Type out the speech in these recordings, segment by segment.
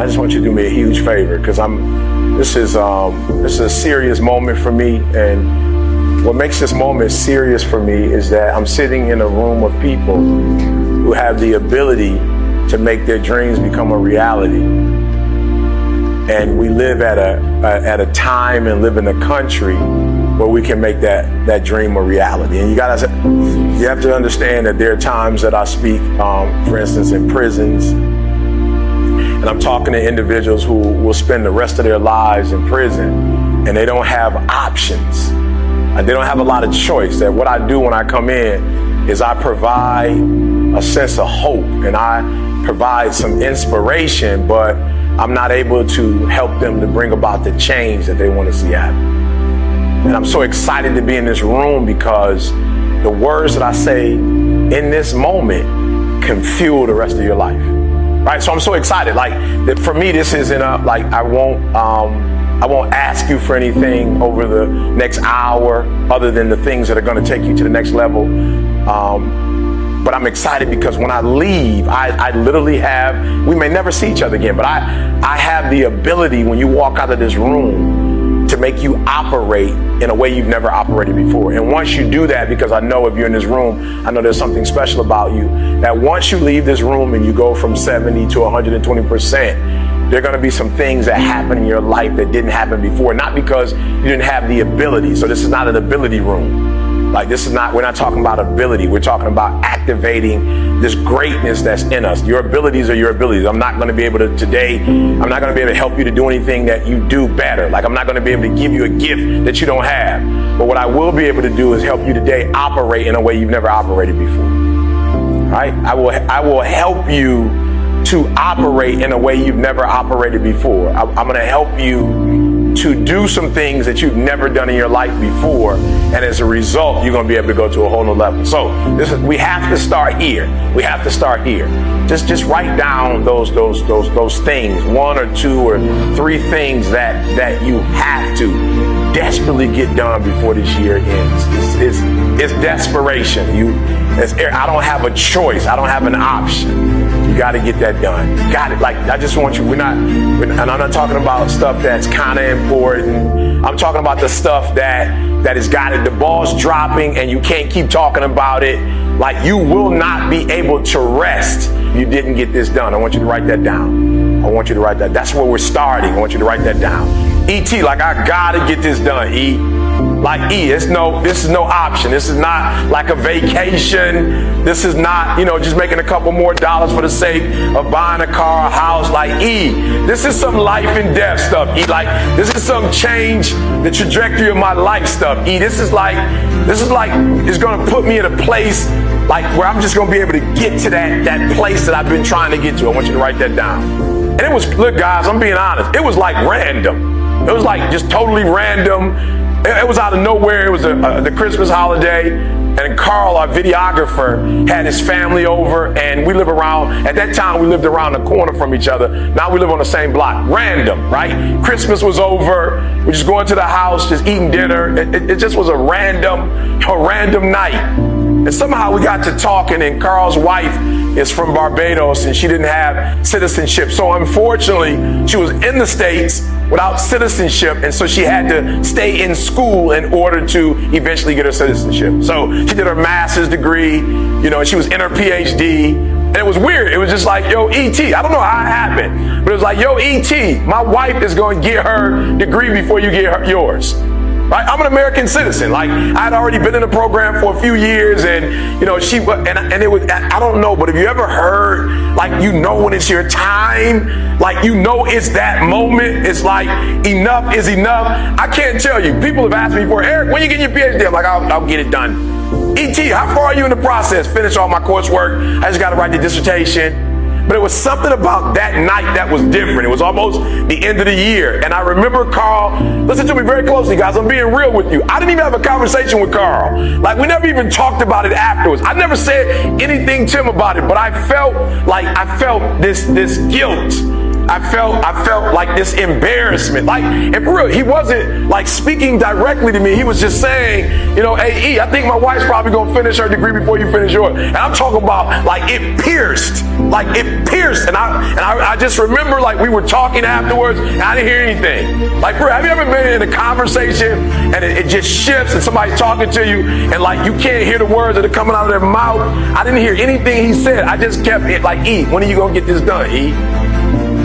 I just want you to do me a huge favor, because this is a serious moment for me, and what makes this moment serious for me is that I'm sitting in a room of people who have the ability to make their dreams become a reality. And we live at a time and live in a country where we can make that dream a reality. And you have to understand that there are times that I speak, for instance, in prisons, and I'm talking to individuals who will spend the rest of their lives in prison, and they don't have options. They don't have a lot of choice. That what I do when I come in is I provide a sense of hope, and I provide some inspiration, but I'm not able to help them to bring about the change that they want to see happen. And I'm so excited to be in this room because the words that I say in this moment can fuel the rest of your life. Right? So I'm so excited. Like, that for me, this isn't I won't ask you for anything over the next hour other than the things that are going to take you to the next level. But I'm excited because when I leave, I literally have, we may never see each other again, but I have the ability when you walk out of this room to make you operate in a way you've never operated before. And once you do that, because I know if you're in this room, I know there's something special about you, that once you leave this room and you go from 70 to 120%, there are going to be some things that happen in your life that didn't happen before, not because you didn't have the ability. So this is not an ability room. Like, we're not talking about ability. We're talking about activating this greatness that's in us. Your abilities are your abilities. I'm not going to be able to help you to do anything that you do better. Like, I'm not going to be able to give you a gift that you don't have. But what I will be able to do is help you today operate in a way you've never operated before. Right? I will help you to operate in a way you've never operated before. I'm going to help you to do some things that you've never done in your life before, and as a result, you're going to be able to go to a whole new level. So we have to start here. We have to start here. Just write down those things, 1 or 2 or 3 things that you have to desperately get done before this year ends. It's desperation. I don't have a choice. I don't have an option. You got to get that done. Got it. Like, I just want you, and I'm not talking about stuff that's kind of important. I'm talking about the stuff that has got it. The ball's dropping and you can't keep talking about it. Like, you will not be able to rest if you didn't get this done. I want you to write that down. I want you to write that. That's where we're starting. I want you to write that down. E.T., like, I got to get this done, E. Like, this is no option. This is not like a vacation. This is not, just making a couple more dollars for the sake of buying a car, a house. Like, E, this is some life and death stuff. E, like, this is some change the trajectory of my life stuff. E, this is like, it's going to put me in a place like where I'm just going to be able to get to that place that I've been trying to get to. I want you to write that down. And it was, look, guys, I'm being honest. It was like random. It was like just totally random. It was out of nowhere. It was the Christmas holiday, and Carl, our videographer, had his family over, and at that time, we lived around the corner from each other. Now we live on the same block. Random, right? Christmas was over. We're just going to the house, just eating dinner. It just was a random night. And somehow we got to talking, and Carl's wife is from Barbados, and she didn't have citizenship. So unfortunately, she was in the States without citizenship, and so she had to stay in school in order to eventually get her citizenship. So she did her master's degree, and she was in her PhD, and it was weird. It was just like, yo, E.T., I don't know how it happened, but it was like, yo, E.T., my wife is going to get her degree before you get yours. Right? I'm an American citizen. Like, I'd already been in the program for a few years, and and it was, I don't know, but have you ever heard, like, when it's your time, like, it's that moment. It's like, enough is enough. I can't tell you. People have asked me before, Eric, when you get your PhD? I'm like, I'll get it done. E.T., how far are you in the process? Finish all my coursework. I just got to write the dissertation. But it was something about that night that was different. It was almost the end of the year. And I remember Carl, listen to me very closely, guys. I'm being real with you. I didn't even have a conversation with Carl. Like, we never even talked about it afterwards. I never said anything to him about it, but I felt this guilt. I felt like this embarrassment. Like, and for real, he wasn't like speaking directly to me. He was just saying, you know, hey, E, I think my wife's probably gonna finish her degree before you finish yours. And I'm talking about like it pierced. And I just remember like we were talking afterwards and I didn't hear anything. Like, have you ever been in a conversation and it just shifts and somebody's talking to you and like you can't hear the words that are coming out of their mouth? I didn't hear anything he said. I just kept it like, E, when are you gonna get this done, E?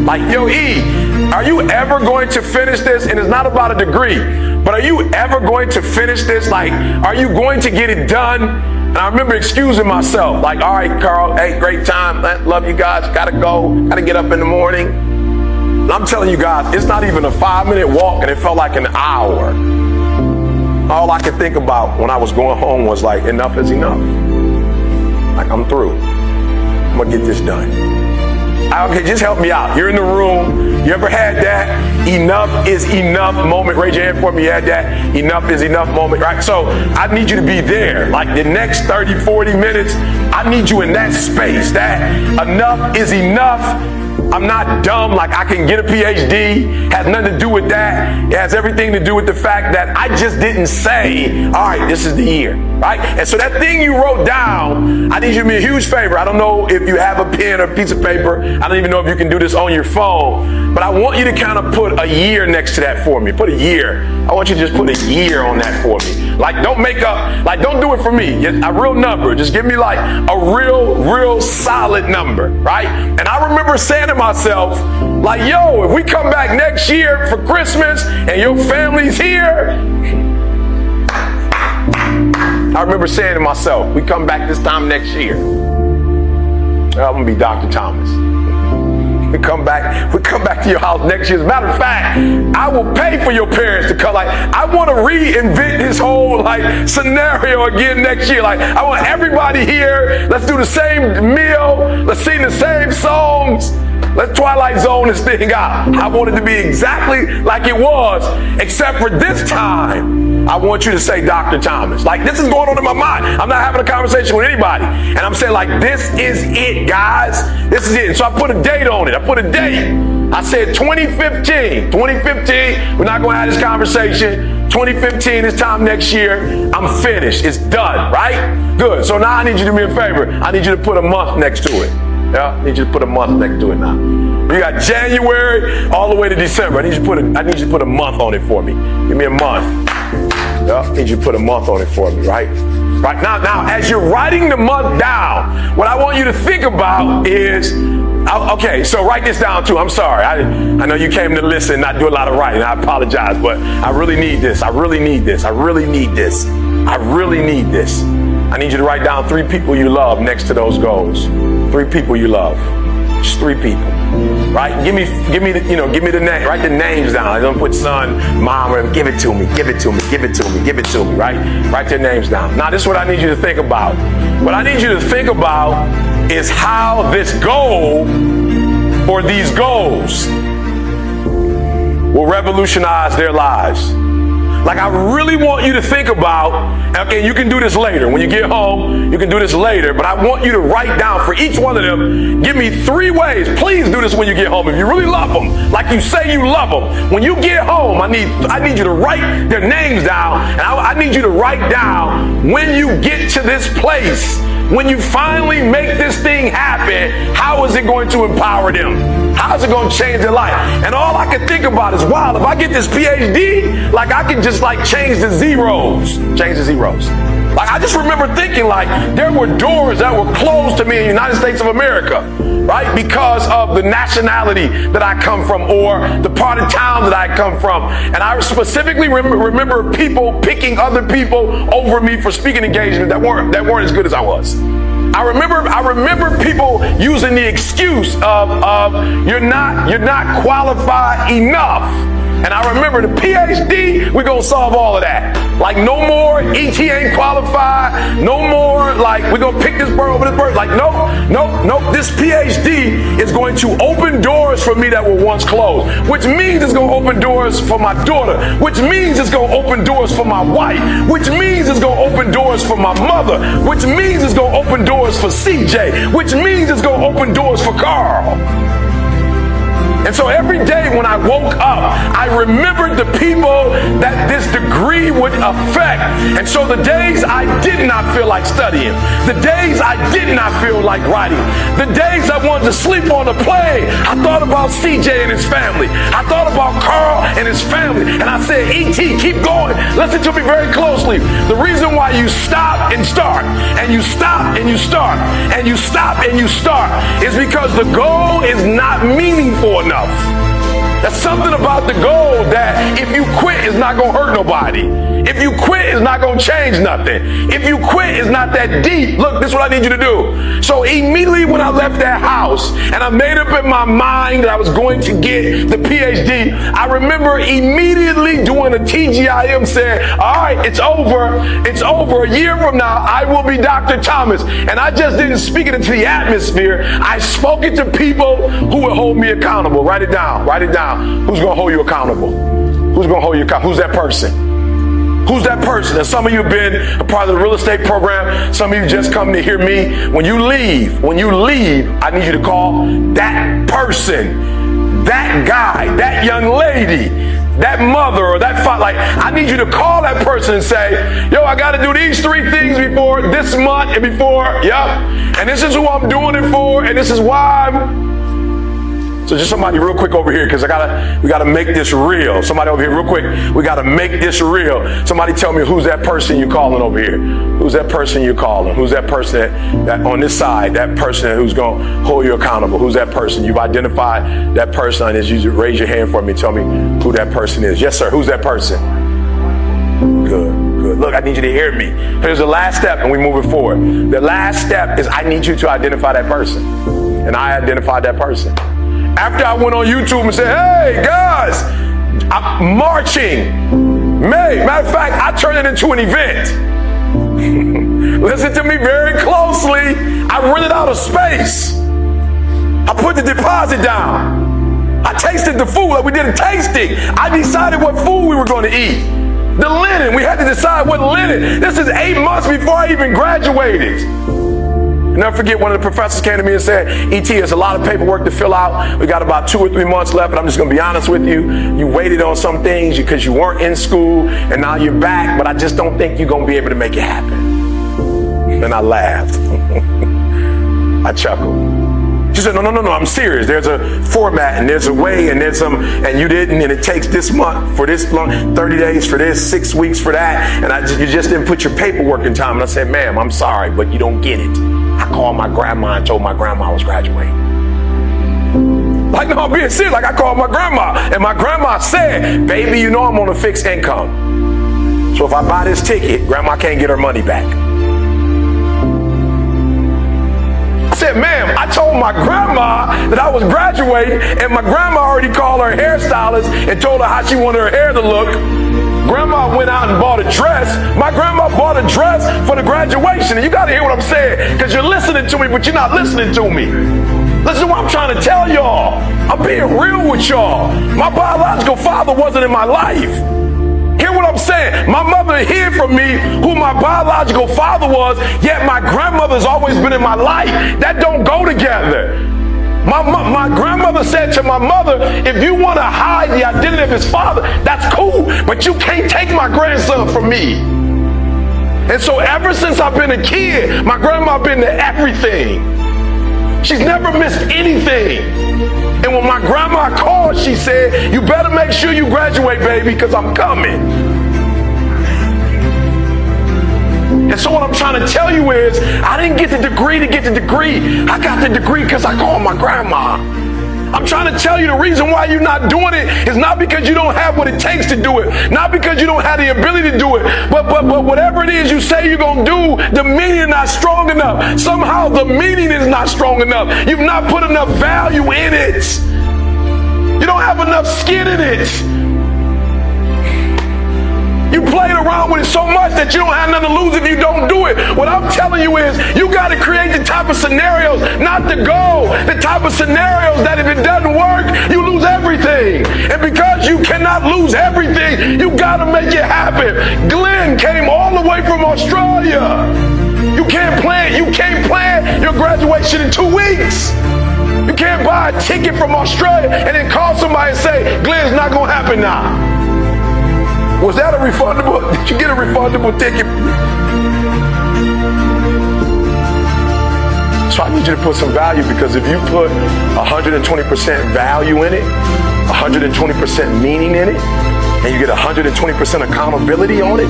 Like, yo, E, are you ever going to finish this? And it's not about a degree, but are you ever going to finish this? Like, are you going to get it done? And I remember excusing myself, like, all right, Carl, hey, great time. Love you guys. Gotta go. Gotta get up in the morning. And I'm telling you guys, it's not even a 5-minute walk, and it felt like an hour. All I could think about when I was going home was like, enough is enough. Like, I'm through. I'm gonna get this done. Okay, just help me out. You're in the room. You ever had that enough is enough moment? Raise your hand for me. You had that enough is enough moment, right? So I need you to be there. Like the next 30, 40 minutes, I need you in that space. That enough is enough. I'm not dumb, like I can get a PhD, has nothing to do with that. It has everything to do with the fact that I just didn't say, all right, this is the year, right? And so that thing you wrote down, I need you to do me a huge favor. I don't know if you have a pen or a piece of paper. I don't even know if you can do this on your phone, but I want you to kind of put a year next to that for me. Put a year. I want you to just put a year on that for me. Like, don't make up, like, don't do it for me. A real number. Just give me like a real solid number, right? And I remember saying to myself, like, yo, if we come back next year for Christmas and your family's here, I remember saying to myself, we come back this time next year, I'm gonna be Dr. Thomas. We come back to your house next year. As a matter of fact, I will pay for your parents to come. Like, I want to reinvent this whole like scenario again next year. Like, I want everybody here. Let's do the same meal. Let's sing the same songs. Let's Twilight Zone this thing out. I want it to be exactly like it was, except for this time, I want you to say Dr. Thomas. Like, this is going on in my mind. I'm not having a conversation with anybody. And I'm saying, like, this is it, guys. This is it. And so I put a date on it. I put a date. I said 2015. 2015, we're not going to have this conversation. 2015, this time next year, I'm finished. It's done, right? Good. So now I need you to do me a favor. I need you to put a month next to it. Yeah, I need you to put a month next to it now. You got January all the way to December. I need you to put a month on it for me. Give me a month. Yeah, I need you to put a month on it for me, right? Right now, as you're writing the month down, what I want you to think about is, okay, so write this down too. I'm sorry. I know you came to listen, not do a lot of writing. I apologize, but I really need this. I really need this. I really need this. I really need this. I need you to write down 3 people you love next to those goals. 3 people you love. Just 3 people. Right? Give me the name. Write the names down. I don't put son, mom, or give it to me. Give it to me. Give it to me. Give it to me. Right? Write their names down. Now, this is what I need you to think about. What I need you to think about is how this goal or these goals will revolutionize their lives. Like, I really want you to think about, okay, you can do this later. When you get home, you can do this later, but I want you to write down for each one of them, give me 3 ways. Please do this when you get home. If you really love them, like you say you love them, when you get home, I need you to write their names down, and I need you to write down when you get to this place, when you finally make this thing happen, how is it going to empower them? How is it going to change their life? And all I can think about is, wow, if I get this PhD, like I can just like change the zeros. Change the zeros. Like, I just remember thinking, like, there were doors that were closed to me in the United States of America, right? Because of the nationality that I come from or the part of town that I come from. And I specifically remember people picking other people over me for speaking engagements that weren't as good as I was. I remember people using the excuse of you're not qualified enough. And I remember the PhD, we're going to solve all of that. Like, no more ET ain't qualified. No more, like, we're going to pick this bird over this bird. Like, no. This PhD is going to open doors for me that were once closed, which means it's going to open doors for my daughter, which means it's going to open doors for my wife, which means it's going to open doors for my mother, which means it's going to open doors for CJ, which means it's going to open doors for Carl. And so every day when I woke up, I remembered the people that this degree would affect. And so the days I did not feel like studying, the days I did not feel like writing, the days I wanted to sleep on the plane, I thought about CJ and his family. I thought about Carl and his family. And I said, E.T., keep going. Listen to me very closely. The reason why you stop and start, and you stop and you start, and you stop and you start, is because the goal is not meaningful enough. That's something about the goal that if you quit, it's not going to hurt nobody. If you quit, it's not going to change nothing. If you quit, it's not that deep. Look, this is what I need you to do. So immediately when I left that house and I made up in my mind that I was going to get the PhD, I remember immediately doing a TGIM saying, all right, it's over. It's over. A year from now, I will be Dr. Thomos. And I just didn't speak it into the atmosphere. I spoke it to people who would hold me accountable. Write it down. Write it down. Who's going to hold you accountable? Who's going to hold you accountable? Who's that person? Who's that person? And some of you have been a part of the real estate program. Some of you just come to hear me. When you leave, I need you to call that person, that guy, that young lady, that mother or that father. Like, I need you to call that person and say, yo, I got to do these 3 things before this month and before, and this is who I'm doing it for, and this is why I'm. So just somebody real quick over here, because we gotta make this real. Somebody over here real quick, we gotta make this real. Somebody tell me, who's that person you calling over here? Who's that person you calling? Who's that person that on this side, that person who's gonna hold you accountable? Who's that person? You've identified that person. I need you to raise your hand for me. Tell me who that person is. Yes, sir. Who's that person? Good. Look, I need you to hear me. Here's the last step and we move it forward. The last step is I need you to identify that person. And I identified that person. After I went on YouTube and said, hey, guys, I'm marching. Matter of fact, I turned it into an event. Listen to me very closely. I rented out a space. I put the deposit down. I tasted the food. Like we did a tasting. I decided what food we were going to eat. The linen. We had to decide what linen. This is 8 months before I even graduated. Never forget, one of the professors came to me and said, E.T., there's a lot of paperwork to fill out. We got about 2 or 3 months left, and I'm just going to be honest with you. You waited on some things because you weren't in school, and now you're back, but I just don't think you're going to be able to make it happen. And I laughed. I chuckled. She said, no, I'm serious. There's a format, and there's a way, and there's some, and you didn't, and it takes this month for this long, 30 days for this, 6 weeks for that, and you just didn't put your paperwork in time. And I said, ma'am, I'm sorry, but you don't get it. I called my grandma and told my grandma I was graduating. Like, no, I'm being serious. Like, I called my grandma, and my grandma said, baby, you know I'm on a fixed income. So if I buy this ticket, grandma can't get her money back. I said, ma'am, I told my grandma that I was graduating, and my grandma already called her hairstylist and told her how she wanted her hair to look. Grandma went out and bought a dress. My grandma bought a dress for the graduation. And you got to hear what I'm saying, because you're listening to me, but you're not listening to me. Listen to what I'm trying to tell y'all. I'm being real with y'all. My biological father wasn't in my life. Hear what I'm saying? My mother hid from me who my biological father was, yet my grandmother's always been in my life. That don't go together. My grandmother said to my mother, if you want to hide the identity of his father, that's cool, but you can't take my grandson from me. And so ever since I've been a kid, my grandma been to everything. She's never missed anything. And when my grandma called, she said, you better make sure you graduate, baby, because I'm coming. And so what I'm trying to tell you is, I didn't get the degree to get the degree. I got the degree because I called my grandma. I'm trying to tell you the reason why you're not doing it is not because you don't have what it takes to do it, not because you don't have the ability to do it, but whatever it is you say you're going to do, the meaning is not strong enough. Somehow the meaning is not strong enough. You've not put enough value in it. You don't have enough skin in it. You played around with it so much that you don't have nothing to lose if you don't do it. What I'm telling you is, you got to create the type of scenarios, not the goal, the type of scenarios that if it doesn't work, you lose everything. And because you cannot lose everything, you got to make it happen. Glenn came all the way from Australia. You can't plan your graduation in 2 weeks. You can't buy a ticket from Australia and then call somebody and say, Glenn, it's not going to happen now. Was that a refundable? Did you get a refundable ticket? So I need you to put some value, because if you put 120% value in it, 120% meaning in it, and you get 120% accountability on it,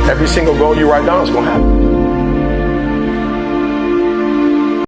every single goal you write down is going to happen.